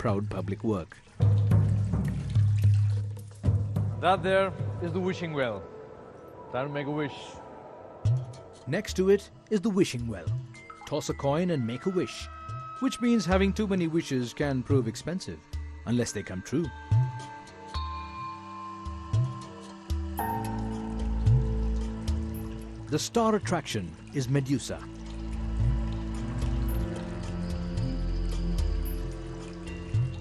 proud public work. That there is the wishing well. Time to make a wish. Next to it is the wishing well. Toss a coin and make a wish, which means having too many wishes can prove expensive, unless they come true. The star attraction is Medusa.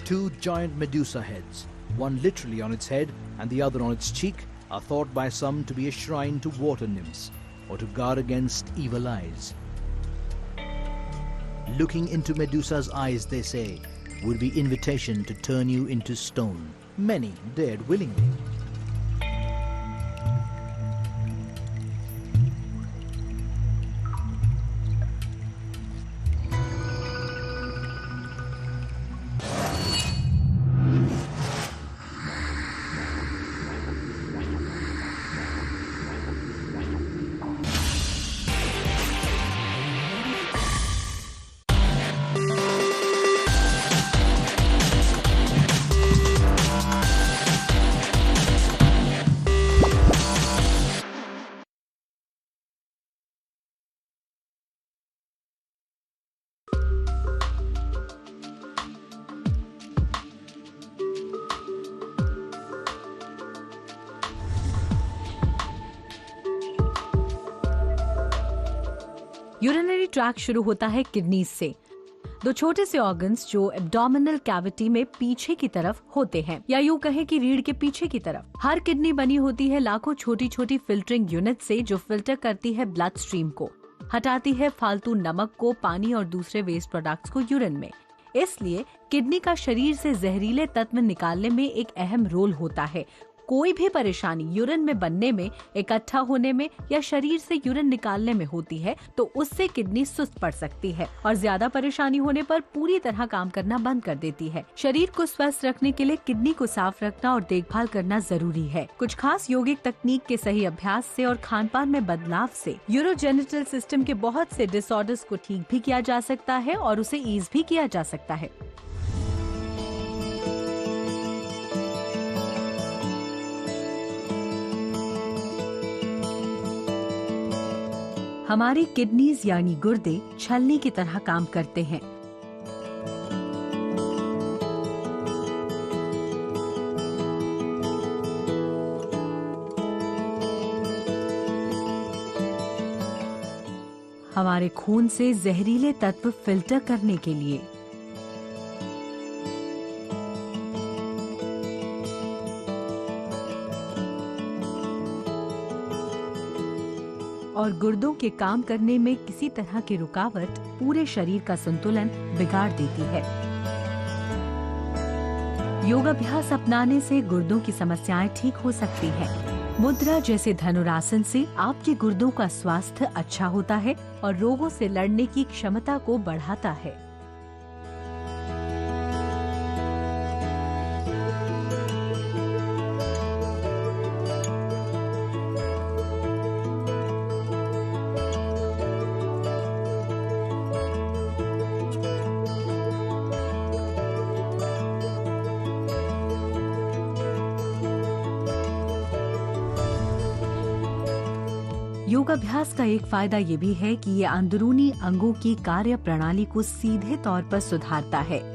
Two giant Medusa heads, one literally on its head and the other on its cheek, are thought by some to be a shrine to water nymphs or to guard against evil eyes. Looking into Medusa's eyes, they say, would be invitation to turn you into stone. Many dared willingly. Urinary track शुरू होता है kidneys से, दो छोटे से organs जो abdominal cavity में पीछे की तरफ होते हैं, या यूं कहें कि रीढ़ के पीछे की तरफ। हर किडनी बनी होती है लाखों छोटी छोटी फिल्टरिंग यूनिट से, जो फिल्टर करती है ब्लड स्ट्रीम को, हटाती है फालतू नमक को, पानी और दूसरे वेस्ट प्रोडक्ट्स को यूरिन में। इसलिए किडनी का शरीर से जहरीले तत्व निकालने में एक अहम रोल होता है। कोई भी परेशानी यूरिन में बनने में, इकट्ठा होने में या शरीर से यूरिन निकालने में होती है तो उससे किडनी सुस्त पड़ सकती है और ज्यादा परेशानी होने पर पूरी तरह काम करना बंद कर देती है। शरीर को स्वस्थ रखने के लिए किडनी को साफ रखना और देखभाल करना जरूरी है। कुछ खास यौगिक तकनीक के सही अभ्यास से और खान पान में बदलाव से यूरोजेनिटल सिस्टम के बहुत से डिसऑर्डर्स को ठीक भी किया जा सकता है और उसे ईज भी किया जा सकता है। हमारी किडनीज यानी गुर्दे छलनी की तरह काम करते हैं। हमारे खून से जहरीले तत्व फिल्टर करने के लिए। और गुर्दों के काम करने में किसी तरह की रुकावट पूरे शरीर का संतुलन बिगाड़ देती है। योगाभ्यास अपनाने से गुर्दों की समस्याएं ठीक हो सकती हैं। मुद्रा जैसे धनुरासन से आपके गुर्दों का स्वास्थ्य अच्छा होता है और रोगों से लड़ने की क्षमता को बढ़ाता है। योगाभ्यास का एक फायदा ये भी है कि ये अंदरूनी अंगों की कार्य प्रणाली को सीधे तौर पर सुधारता है।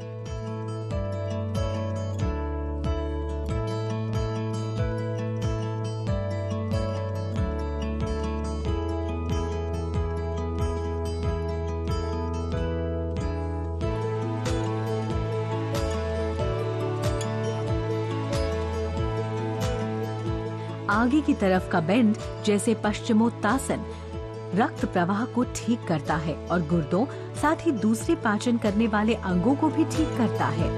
आगे की तरफ का बेंड जैसे पश्चिमोत्तासन रक्त प्रवाह को ठीक करता है और गुर्दों साथ ही दूसरे पाचन करने वाले अंगों को भी ठीक करता है।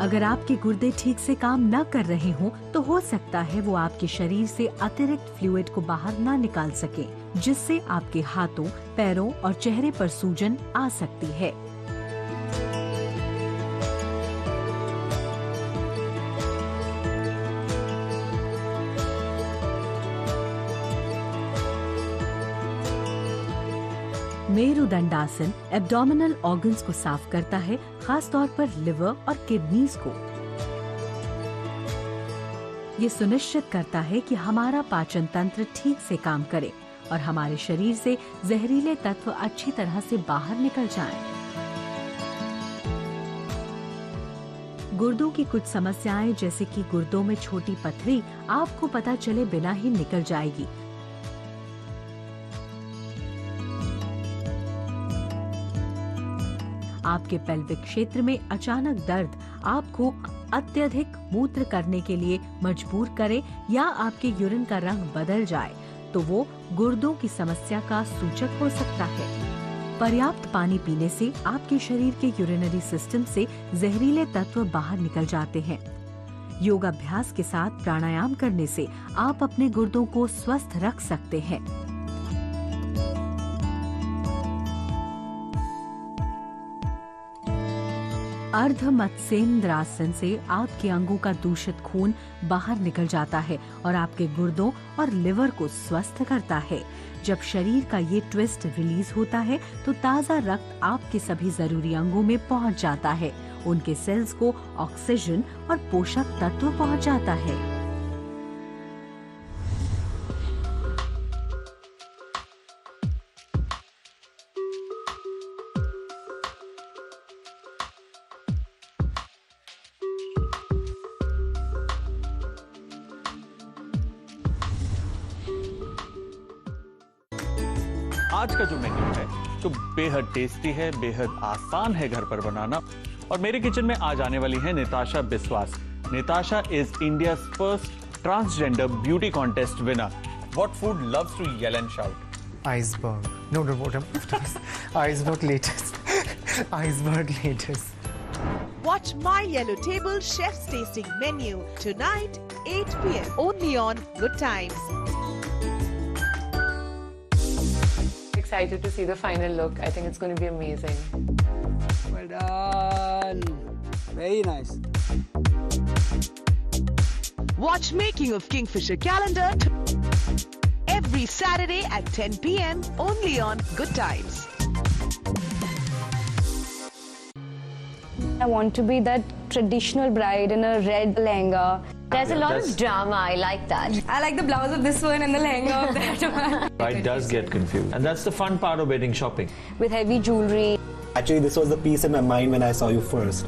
अगर आपके गुर्दे ठीक से काम न कर रहे हों तो हो सकता है वो आपके शरीर से अतिरिक्त फ्लूइड को बाहर न निकाल सके, जिससे आपके हाथों, पैरों और चेहरे पर सूजन आ सकती है। मेरुदंडासन एब्डोमिनल ऑर्गन्स को साफ करता है, खास तौर पर लिवर और किडनीज को। ये सुनिश्चित करता है कि हमारा पाचन तंत्र ठीक से काम करे और हमारे शरीर से जहरीले तत्व अच्छी तरह से बाहर निकल जाएं। गुर्दों की कुछ समस्याएं जैसे कि गुर्दों में छोटी पथरी आपको पता चले बिना ही निकल जाएगी। आपके पेल्विक क्षेत्र में अचानक दर्द आपको अत्यधिक मूत्र करने के लिए मजबूर करे या आपके यूरिन का रंग बदल जाए तो वो गुर्दों की समस्या का सूचक हो सकता है। पर्याप्त पानी पीने से आपके शरीर के यूरिनरी सिस्टम से जहरीले तत्व बाहर निकल जाते हैं। योगाभ्यास के साथ प्राणायाम करने से आप अपने गुर्दों को स्वस्थ रख सकते हैं। अर्ध मत्स्येंद्रासन से आपके अंगों का दूषित खून बाहर निकल जाता है और आपके गुर्दों और लिवर को स्वस्थ करता है। जब शरीर का ये ट्विस्ट रिलीज होता है तो ताज़ा रक्त आपके सभी जरूरी अंगों में पहुंच जाता है। उनके सेल्स को ऑक्सीजन और पोषक तत्व पहुंच जाता है। आज का जो मेन्यू है तो बेहद टेस्टी है, बेहद आसान है घर पर बनाना। और मेरे किचन में आज आने वाली है Nitasha Biswas. Nitasha is India's first transgender beauty contest winner. What food loves to yell and shout? Iceberg. No, what am I? Iceberg latest. Iceberg latest. Watch My Yellow Table Chef's Tasting Menu tonight, 8 p.m. only on Good Times. Excited to see the final look. I think it's going to be amazing. Well done. Very nice. Watch Making of Kingfisher Calendar every Saturday at 10 p.m. only on Good Times. I want to be that traditional bride in a red lehenga. There's a lot of drama. I like that. I like the blouse of this one and the lehenga of that one. Bride does get confused. And that's the fun part of wedding shopping. With heavy jewelry. Actually, this was the piece in my mind when I saw you first.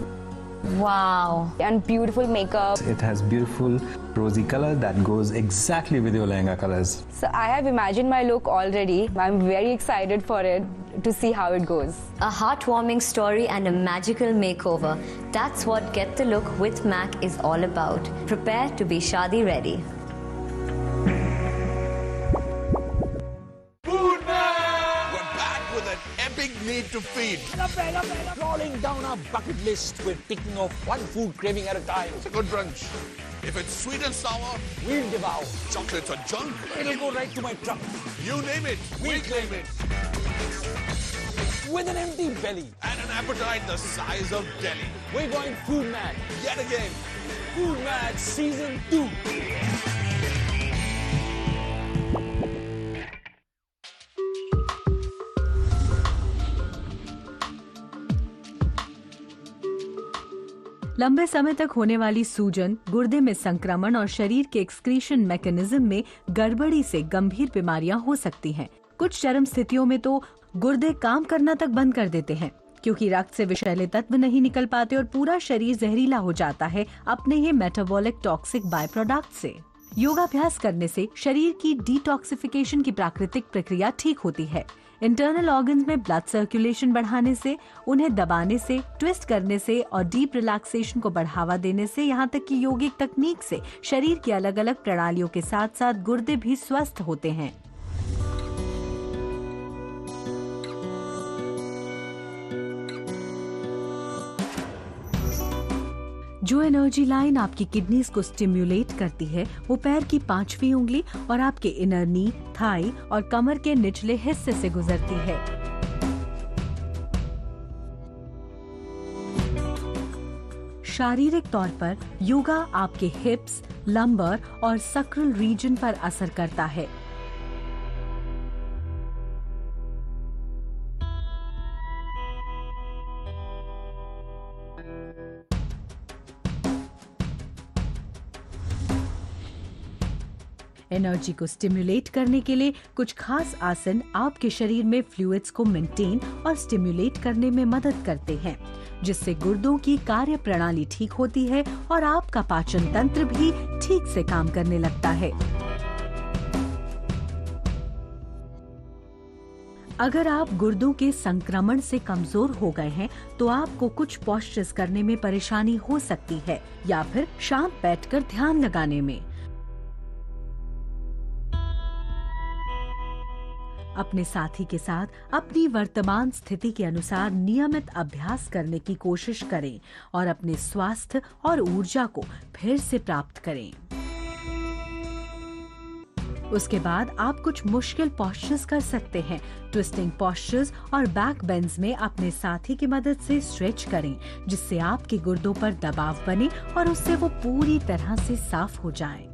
Wow. And beautiful makeup. It has beautiful rosy color that goes exactly with your lehenga colors. So I have imagined my look already. I'm very excited for it to see how it goes. A heartwarming story and a magical makeover. That's what Get the Look with Mac is all about. Prepare to be Shadi ready. Food Man! We're back with an epic need to feed. Crawling down our bucket list, we're ticking off one food craving at a time. It's a good brunch. If it's sweet and sour, we'll devour. Chocolates or junk, it'll go right to my trunk. You name it, we'll claim it. With an empty belly. And an appetite the size of Delhi. We're going Food Mad. Yet again. Food Mad Season 2. लंबे समय तक होने वाली सूजन, गुर्दे में संक्रमण और शरीर के एक्सक्रीशन मैकेनिज्म में गड़बड़ी से गंभीर बीमारियां हो सकती हैं। कुछ चरम स्थितियों में तो गुर्दे काम करना तक बंद कर देते हैं क्योंकि रक्त से विषैले तत्व नहीं निकल पाते और पूरा शरीर जहरीला हो जाता है अपने ही मेटाबॉलिक टॉक्सिक बाय प्रोडक्ट से। योगाभ्यास करने से शरीर की डिटॉक्सिफिकेशन की प्राकृतिक प्रक्रिया ठीक होती है। इंटरनल ऑर्गन्स में ब्लड सर्कुलेशन बढ़ाने से, उन्हें दबाने से, ट्विस्ट करने से और डीप रिलैक्सेशन को बढ़ावा देने से, यहाँ तक कि योगिक तकनीक से शरीर की अलग अलग प्रणालियों के साथ साथ गुर्दे भी स्वस्थ होते हैं। जो एनर्जी लाइन आपकी किडनीज को स्टिम्युलेट करती है वो पैर की 5वीं उंगली और आपके इनर नी, थाई और कमर के निचले हिस्से से गुजरती है। शारीरिक तौर पर योगा आपके हिप्स, लंबर और सक्रल रीजन पर असर करता है। एनर्जी को स्टिम्युलेट करने के लिए कुछ खास आसन आपके शरीर में फ्लूइड्स को मेंटेन और स्टिम्युलेट करने में मदद करते हैं, जिससे गुर्दों की कार्य प्रणाली ठीक होती है और आपका पाचन तंत्र भी ठीक से काम करने लगता है। अगर आप गुर्दों के संक्रमण से कमजोर हो गए हैं, तो आपको कुछ पोस्चर्स करने में परेशानी हो सकती है या फिर शांत बैठकर ध्यान लगाने में। अपने साथी के साथ अपनी वर्तमान स्थिति के अनुसार नियमित अभ्यास करने की कोशिश करें और अपने स्वास्थ्य और ऊर्जा को फिर से प्राप्त करें। उसके बाद आप कुछ मुश्किल पोस्चर्स कर सकते हैं। ट्विस्टिंग पोस्चर्स और बैक बेंड्स में अपने साथी की मदद से स्ट्रेच करें, जिससे आपके गुर्दों पर दबाव बने और उससे वो पूरी तरह से साफ हो जाएं।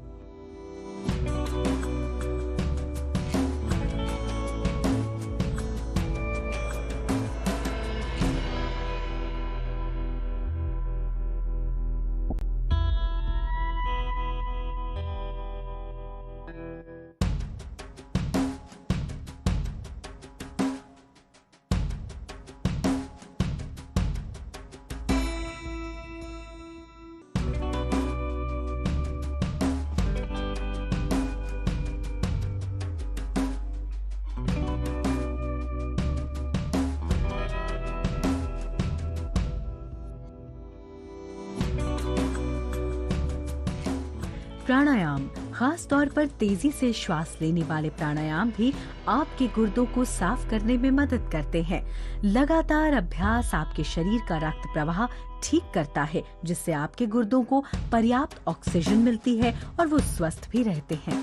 प्राणायाम, खास तौर पर तेजी से श्वास लेने वाले प्राणायाम भी आपके गुर्दों को साफ करने में मदद करते हैं। लगातार अभ्यास आपके शरीर का रक्त प्रवाह ठीक करता है, जिससे आपके गुर्दों को पर्याप्त ऑक्सीजन मिलती है और वो स्वस्थ भी रहते हैं।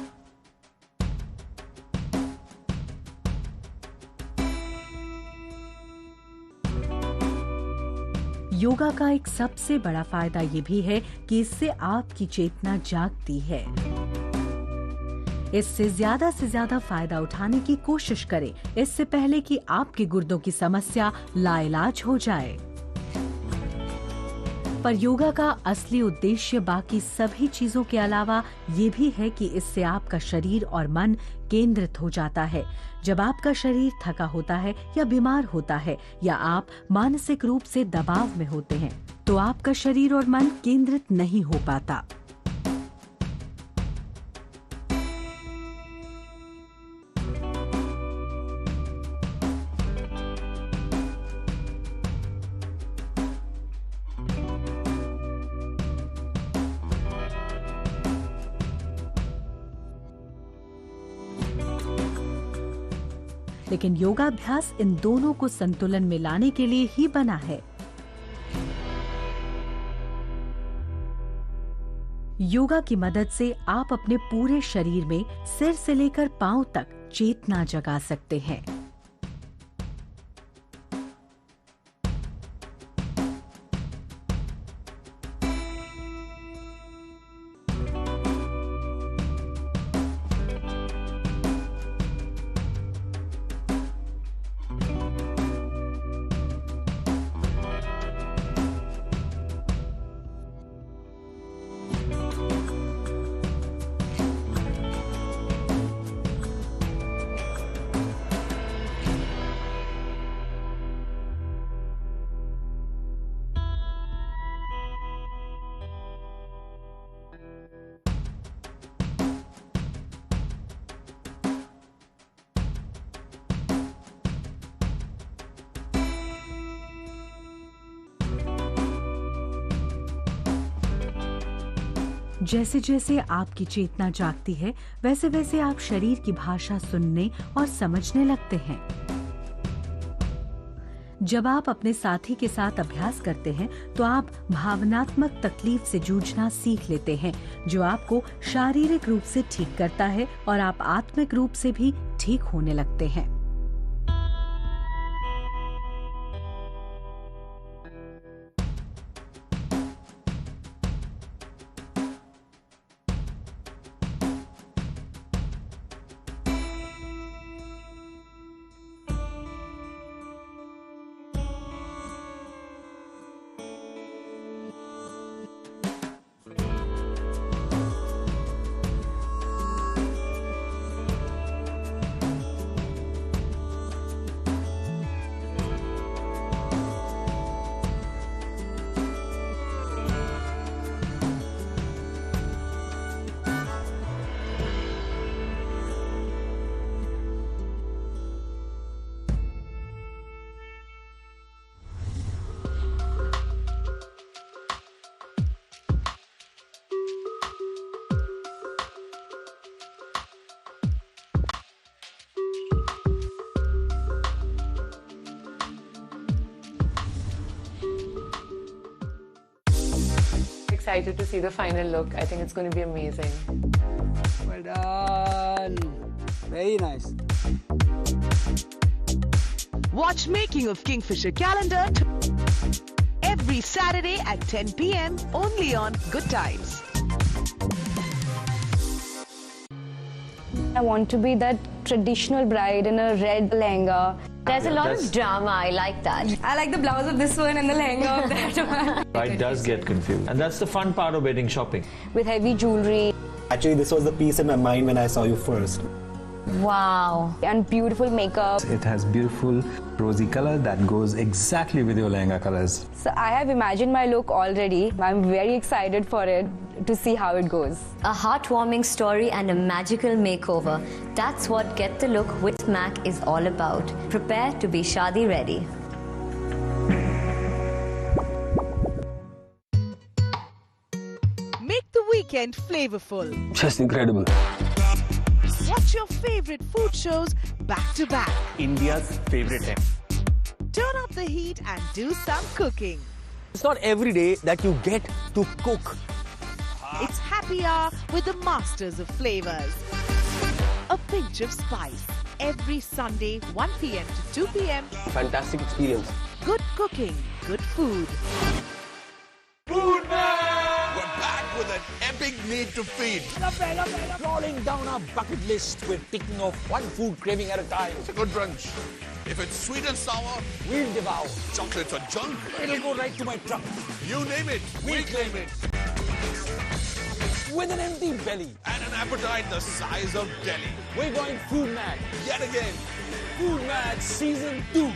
योगा का एक सबसे बड़ा फायदा ये भी है कि इससे आपकी चेतना जागती है। इससे ज्यादा फायदा उठाने की कोशिश करें, इससे पहले कि आपके गुर्दों की समस्या लाइलाज हो जाए। पर योगा का असली उद्देश्य बाकी सभी चीजों के अलावा ये भी है कि इससे आपका शरीर और मन केंद्रित हो जाता है। जब आपका शरीर थका होता है या बीमार होता है या आप मानसिक रूप से दबाव में होते हैं, तो आपका शरीर और मन केंद्रित नहीं हो पाता। लेकिन योगाभ्यास इन दोनों को संतुलन में लाने के लिए ही बना है। योगा की मदद से आप अपने पूरे शरीर में सिर से लेकर पांव तक चेतना जगा सकते हैं। जैसे जैसे आपकी चेतना जागती है, वैसे वैसे आप शरीर की भाषा सुनने और समझने लगते हैं। जब आप अपने साथी के साथ अभ्यास करते हैं, तो आप भावनात्मक तकलीफ से जूझना सीख लेते हैं, जो आपको शारीरिक रूप से ठीक करता है और आप आत्मिक रूप से भी ठीक होने लगते हैं। excited to see the final look. I think it's going to be amazing. Well done. Very nice. Watch Making of Kingfisher Calendar every Saturday at 10 p.m. only on Good Times. I want to be that traditional bride in a red lehenga. There's a lot of drama. I like that. I like the blouse of this one and the lehenga of that one. Bride does get confused. And that's the fun part of wedding shopping. With heavy jewelry. Actually, this was the piece in my mind when I saw you first. Wow. And beautiful makeup. It has beautiful rosy color that goes exactly with your lehenga colors. So I have imagined my look already. I'm very excited for it to see how it goes. A heartwarming story and a magical makeover. That's what Get the Look with Mac is all about. Prepare to be Shadi ready. Make the weekend flavorful. Just incredible. Watch your favorite food shows back to back. India's favorite app. Turn up the heat and do some cooking. It's not every day that you get to cook. It's happy hour with the masters of flavors. A pinch of spice. Every Sunday, 1 p.m. to 2 p.m. Fantastic experience. Good cooking, good food. Food Man! We're back with an epic need to feed. Crawling down our bucket list, we're ticking off one food craving at a time. It's a good brunch. If it's sweet and sour, We'll devour. chocolates or junk, It'll go right to my truck. you name it, we claim it. With an empty belly, And an appetite the size of Delhi. we're going Food Mad. Yet again, Food Mad Season 2.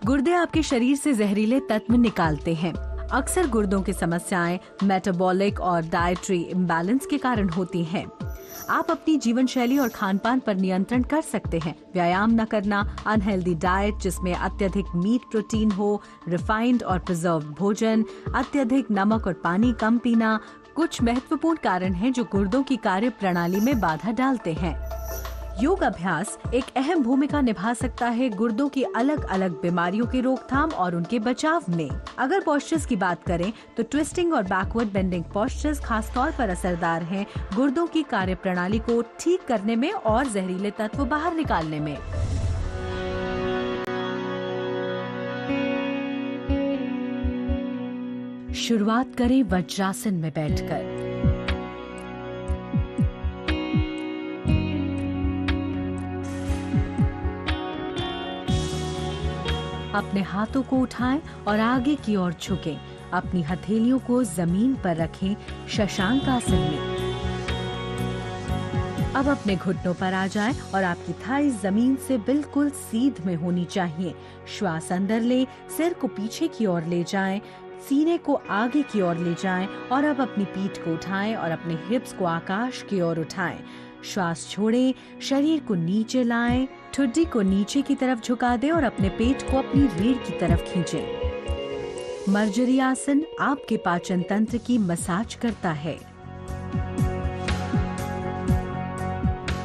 गुर्दे आपके शरीर से जहरीले तत्व निकालते हैं। अक्सर गुर्दों की समस्याएं मेटाबॉलिक और डाइटरी इम्बैलेंस के कारण होती हैं। आप अपनी जीवन शैली और खान पान पर नियंत्रण कर सकते हैं। व्यायाम न करना, अनहेल्दी डाइट जिसमें अत्यधिक मीट प्रोटीन हो, रिफाइंड और प्रिजर्व्ड भोजन, अत्यधिक नमक और पानी कम पीना कुछ महत्वपूर्ण कारण हैं जो गुर्दों की कार्य प्रणाली में बाधा डालते हैं। योग अभ्यास एक अहम भूमिका निभा सकता है गुर्दों की अलग अलग बीमारियों की रोकथाम और उनके बचाव में। अगर पोस्चर्स की बात करें तो ट्विस्टिंग और बैकवर्ड बेंडिंग पोस्चर्स खास तौर पर असरदार हैं गुर्दों की कार्य प्रणाली को ठीक करने में और जहरीले तत्व बाहर निकालने में। शुरुआत करें वज्रासन में बैठकर। अपने हाथों को उठाएं और आगे की ओर झुकें। अपनी हथेलियों को जमीन पर रखें शशांकासन में। अब अपने घुटनों पर आ जाएं और आपकी थाई जमीन से बिल्कुल सीध में होनी चाहिए। श्वास अंदर लें, सिर को पीछे की ओर ले जाएं, सीने को आगे की ओर ले जाएं और अब अपनी पीठ को उठाएं और अपने हिप्स को आकाश की ओर उठाएं। श्वास छोड़ें, शरीर को नीचे लाएं, ठुड्डी को नीचे की तरफ झुका दें और अपने पेट को अपनी रीढ़ की तरफ खींचें। मर्जरी आसन आपके पाचन तंत्र की मसाज करता है।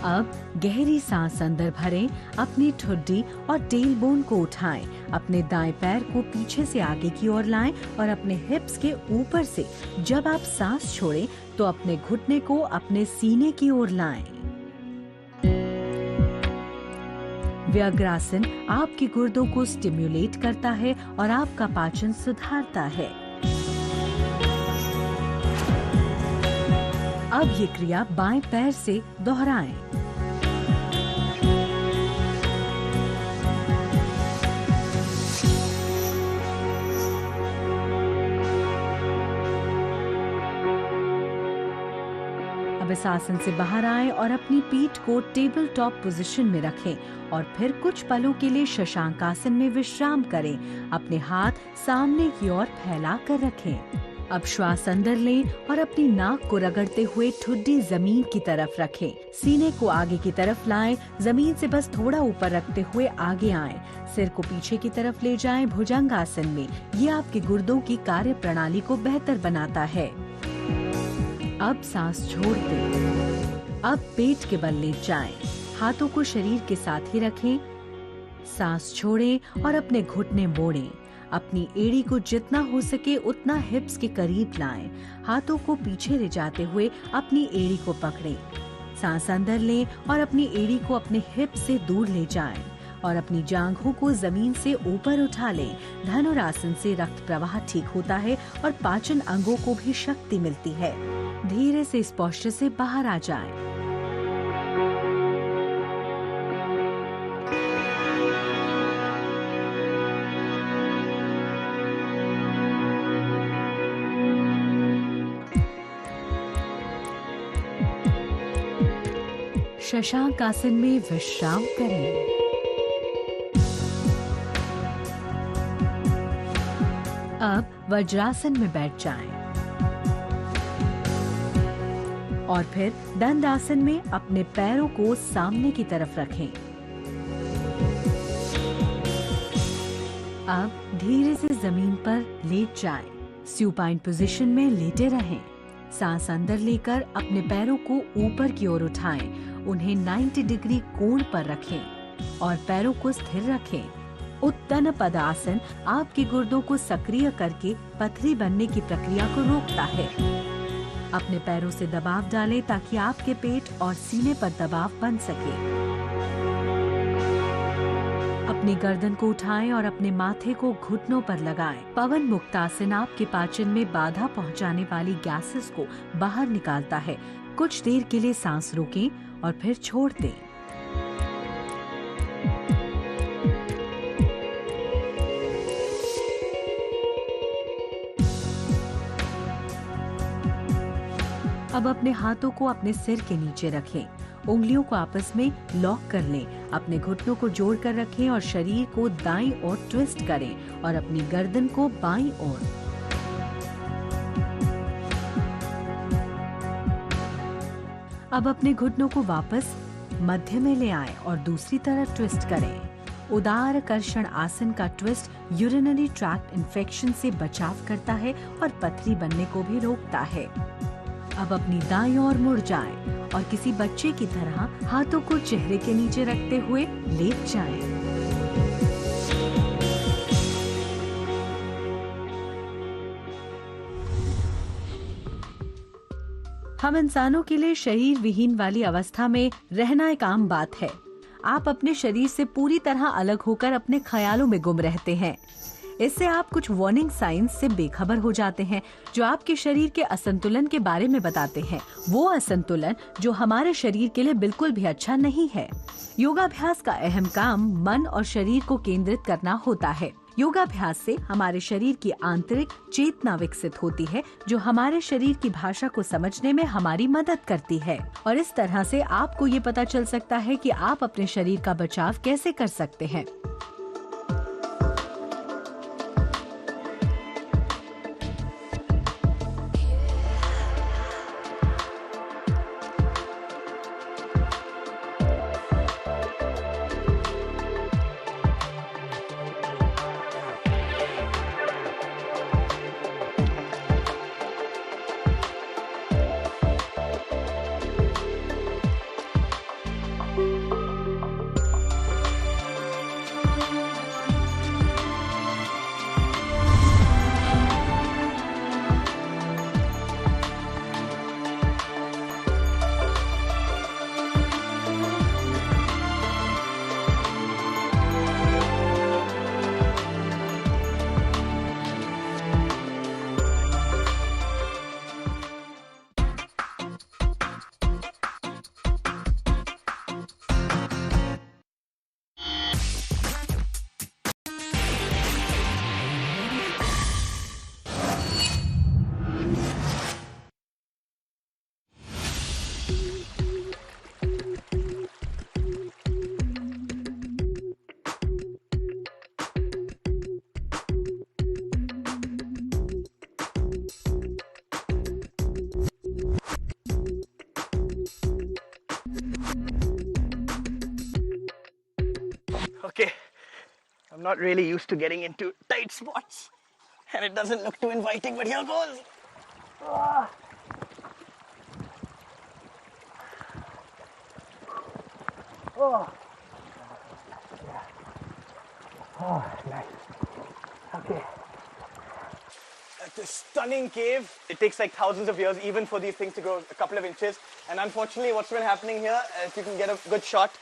अब गहरी सांस अंदर भरें, अपनी ठुड्डी और टेल बोन को उठाएं, अपने दाएं पैर को पीछे से आगे की ओर लाएं और अपने हिप्स के ऊपर से जब आप सांस छोड़ें तो अपने घुटने को अपने सीने की ओर लाएं। व्यग्रासन आपके गुर्दों को स्टिम्युलेट करता है और आपका पाचन सुधारता है। अब ये क्रिया बाएं पैर से दोहराएं। अब इस आसन से बाहर आएं और अपनी पीठ को टेबल टॉप पोजीशन में रखें और फिर कुछ पलों के लिए शशांकासन में विश्राम करें। अपने हाथ सामने की ओर फैला कर रखें। अब श्वास अंदर लें और अपनी नाक को रगड़ते हुए ठुड्डी जमीन की तरफ रखें। सीने को आगे की तरफ लाएं, जमीन से बस थोड़ा ऊपर रखते हुए आगे आएं। सिर को पीछे की तरफ ले जाएं भुजंगासन में। ये आपके गुर्दों की कार्य प्रणाली को बेहतर बनाता है। अब सांस छोड़ दें। अब पेट के बल लेट जाएं। हाथों को शरीर के साथ ही रखें, सांस छोड़ें और अपने घुटने मोड़ें। अपनी एड़ी को जितना हो सके उतना हिप्स के करीब लाएं। हाथों को पीछे ले जाते हुए अपनी एड़ी को पकड़ें। सांस अंदर लें और अपनी एड़ी को अपने हिप से दूर ले जाएं और अपनी जांघों को जमीन से ऊपर उठा लें। धनुरासन से रक्त प्रवाह ठीक होता है और पाचन अंगों को भी शक्ति मिलती है। धीरे से इस पोस्चर से बाहर आ जाएं। शशांक आसन में विश्राम करें। अब वज्रासन में बैठ जाएं और फिर दंडासन में अपने पैरों को सामने की तरफ रखें। अब धीरे से जमीन पर लेट जाएं। स्यूपाइन पोजीशन में लेटे रहें। सांस अंदर लेकर अपने पैरों को ऊपर की ओर उठाएं। उन्हें 90 डिग्री कोण पर रखें और पैरों को स्थिर रखें। उत्तन पदासन आपके गुर्दों को सक्रिय करके पथरी बनने की प्रक्रिया को रोकता है। अपने पैरों से दबाव डालें ताकि आपके पेट और सीने पर दबाव बन सके। अपनी गर्दन को उठाएं और अपने माथे को घुटनों पर लगाएं। पवन मुक्तासन आपके पाचन में बाधा पहुंचाने वाली गैसेस को बाहर निकालता है। कुछ देर के लिए सांस रोकें और फिर छोड़ दें। अब अपने हाथों को अपने सिर के नीचे रखें। उंगलियों को आपस में लॉक कर लें। अपने घुटनों को जोड़कर रखें और शरीर को दाईं ओर ट्विस्ट करें और अपनी गर्दन को बाईं ओर। अब अपने घुटनों को वापस मध्य में ले आएं और दूसरी तरफ ट्विस्ट करें। उदार कर्षण आसन का ट्विस्ट यूरिनरी ट्रैक्ट इन्फेक्शन से बचाव करता है और पथरी बनने को भी रोकता है। अब अपनी दाईं ओर मुड़ जाएं और किसी बच्चे की तरह हाथों को चेहरे के नीचे रखते हुए लेट जाएं। हम इंसानों के लिए शरीर विहीन वाली अवस्था में रहना एक आम बात है। आप अपने शरीर से पूरी तरह अलग होकर अपने ख्यालों में गुम रहते हैं। इससे आप कुछ वार्निंग साइंस से बेखबर हो जाते हैं जो आपके शरीर के असंतुलन के बारे में बताते हैं। वो असंतुलन जो हमारे शरीर के लिए बिल्कुल भी अच्छा नहीं है। योगाभ्यास का अहम काम मन और शरीर को केंद्रित करना होता है। योगाभ्यास से हमारे शरीर की आंतरिक चेतना विकसित होती है जो हमारे शरीर की भाषा को समझने में हमारी मदद करती है और इस तरह से आपको ये पता चल सकता है कि आप अपने शरीर का बचाव कैसे कर सकते हैं। Okay, I'm not really used to getting into tight spots and it doesn't look too inviting, but here goes. Oh. Oh, nice. Okay. That's a stunning cave. It takes like thousands of years even for these things to grow a couple of inches. And unfortunately, what's been happening here, if you can get a good shot,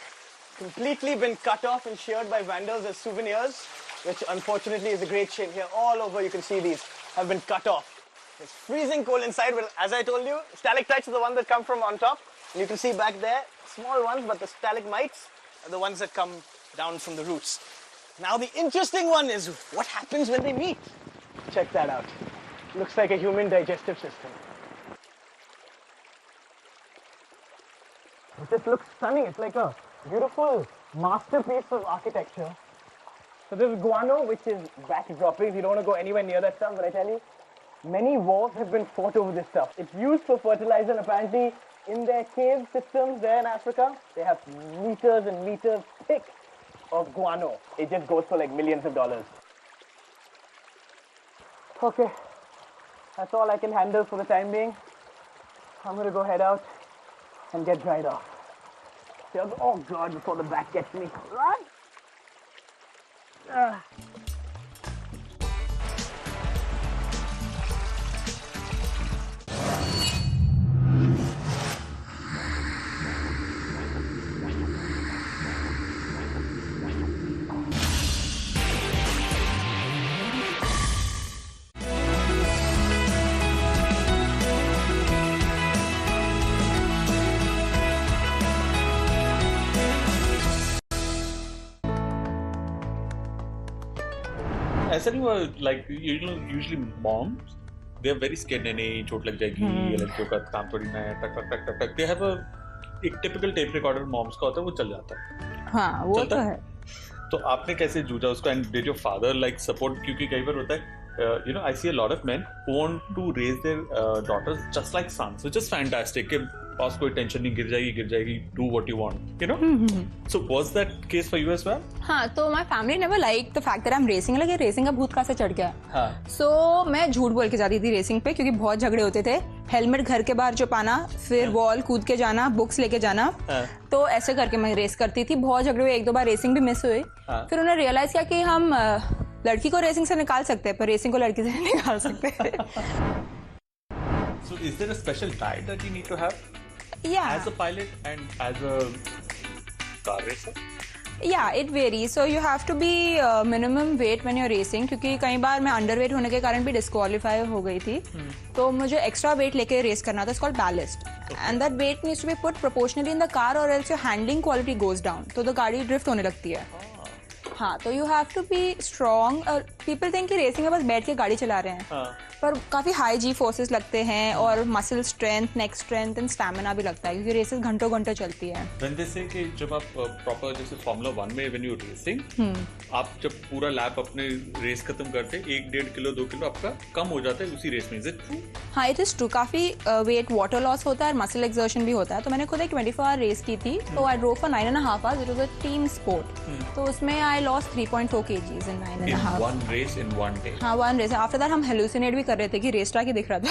completely been cut off and sheared by vandals as souvenirs, which unfortunately is a great shame. Here all over you can see these have been cut off. It's freezing cold inside, but as I told you, stalactites are the ones that come from on top. And you can see back there, small ones, but the stalagmites are the ones that come down from the roots. Now the interesting one is what happens when they meet. Check that out. Looks like a human digestive system. It just looks stunning. It's like a beautiful masterpiece of architecture. So this is guano, which is back droppings. You don't want to go anywhere near that stuff, but I tell you, many wars have been fought over this stuff. It's used for fertilizer, and apparently in their cave systems there in Africa, they have meters and meters thick of guano. It just goes for like millions of dollars. Okay, that's all I can handle for the time being. I'm gonna go head out and get dried off. Oh God, before the back gets me. Run! ऐसा नहीं हुआ like you know usually moms they are very scared नहीं चोट लग जाएगी ये लड़कियों का काम थोड़ी ना है टक टक टक टक they have a एक typical tape recorder moms का होता है वो चल जाता है हाँ वो तो है तो आपने कैसे जूझा उसको and did your father like support क्योंकि कई बार होता है you know I see a lot of men who want to raise their daughters just like sons which is fantastic कि पास कोई टेंशन नहीं गिर जाएगी do what you want you know so was that case for you as well हाँ तो my family never liked the fact that I'm racing like racing का भूत कहाँ से चढ़ गया हाँ so मैं झूठ बोल के जाती थी रेसिंग पे क्योंकि बहुत झगड़े होते थे हेलमेट घर के बाहर छुपाना फिर वॉल कूद के जाना बुक्स लेके जाना तो ऐसे करके मैं रेस करती थी बहुत झगड़े हुए एक दो बार रेसिंग भी मिस हुई फिर उन्होंने रियलाइज किया कि हम लड़की को रेसिंग से निकाल सकते हैं पर रेसिंग को लड़की से नहीं निकाल सकते So is there a special diet that you need to have yeah as a pilot and as a car racer yeah it varies so you have to be minimum weight when you're racing क्योंकि कई बार मैं underweight होने के कारण भी disqualify हो गई थी तो मुझे extra weight लेके रेस करना था it's called ballast and that weight needs to be put proportionally in the car or else your handling quality goes down तो गाड़ी drift होने लगती है हाँ तो you have to be strong people think कि रेसिंग में बस बैठ के गाड़ी चला रहे हैं पर काफी हाई जी फोर्सेस लगते हैं और muscle strength neck strength and stamina भी लगता है क्योंकि रेसेस घंटों घंटों चलती है When they say कि जब आप प्रॉपर जैसे फॉर्मूला 1 में when you racing आप जब पूरा लैप अपने रेस खत्म करते 1-1.5 किलो 2 किलो आपका कम हो जाता है उसी रेस में इज इट ट्रू हाँ इट इज ट्रू काफी वेट वाटर लॉस होता है और मसल एक्सर्शन भी होता है तो मैंने खुद एक 24 आवर रेस की थी तो I drove for 9.5 hours it was a team sport तो उसमें I lost 3.4 kgs in 9.5 in one race in one day हाँ one race आफ्टर दैट हम हेलुसिनेट भी कर रहे थे कि रेस ट्रैक ही दिख रहा था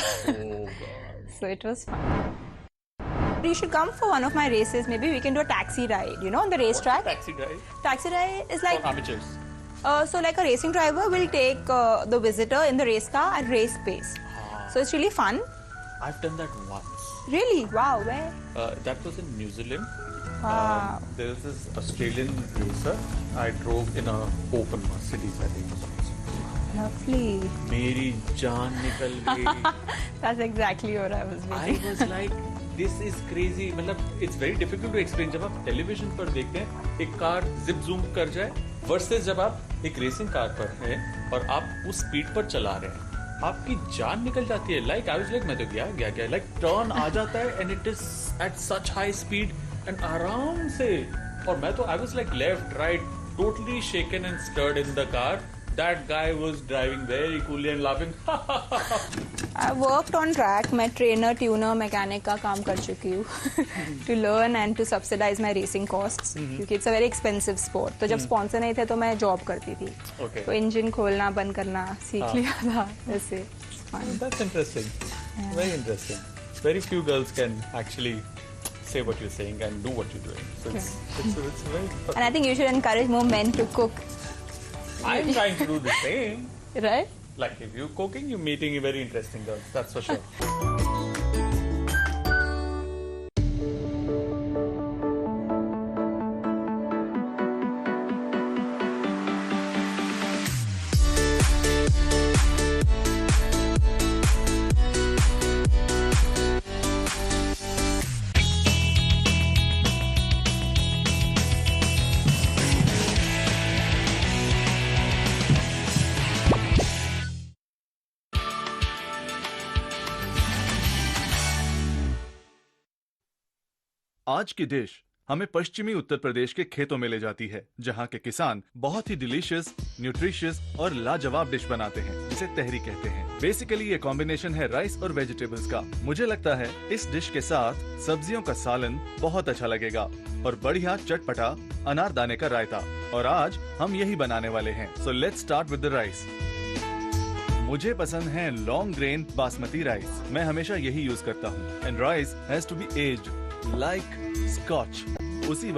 so it was fun you should come for one of my races maybe we can do a taxi ride you know on the racetrack taxi ride is like for amateurs so like a racing driver will take the visitor in the race car at race pace so it's really fun I've done that once really wow where that was in New Zealand wow there's this Australian racer I drove in a open Mercedes I think lovely मेरी जान निकल गई that's exactly what I was I was like this is crazy मतलब it's very difficult to explain जब आप television पर देखते हैं एक कार जिप जूम कर जाए वर्सेस जब आप एक रेसिंग कार पर हैं और आप उस स्पीड पर चला रहे हैं आपकी जान निकल जाती है लाइक आई वाज लाइक मैं तो गया लाइक टर्न आ जाता है and it is at such high speed and आराम से और मैं तो I was like left right totally shaken and stirred in the car that guy was driving very coolly and laughing I worked on track मैं trainer tuner mechanic का काम कर चुकी हूँ to learn and to subsidize my racing costs क्योंकि it's a very expensive sport तो जब sponsor नहीं थे तो मैं जॉब करती थी तो इंजन खोलना बंद करना सीख लिया था वैसे that's interesting very interesting very few girls can actually say what you're saying and do what you're doing. So it's very. And I think you should encourage more men to cook. I'm trying to do the same. Right? Like if you're cooking, you're meeting very interesting girls. That's for sure. आज की dish हमें पश्चिमी उत्तर प्रदेश के खेतों में ले जाती है, जहां के किसान बहुत ही डिलीशियस, न्यूट्रिशियस और लाजवाब डिश बनाते हैं, जिसे तहरी कहते हैं। बेसिकली ये कॉम्बिनेशन है राइस और वेजिटेबल्स का। मुझे लगता है इस डिश के साथ सब्जियों का सालन बहुत अच्छा लगेगा और बढ़िया चटपटा अनारदाने का रायता। और आज हम यही बनाने वाले हैं। So let's start with the rice. मुझे पसंद है लॉन्ग ग्रेन बासमती राइस। मैं हमेशा यही यूज करता हूँ। And rice has to be aged like scotch। उसी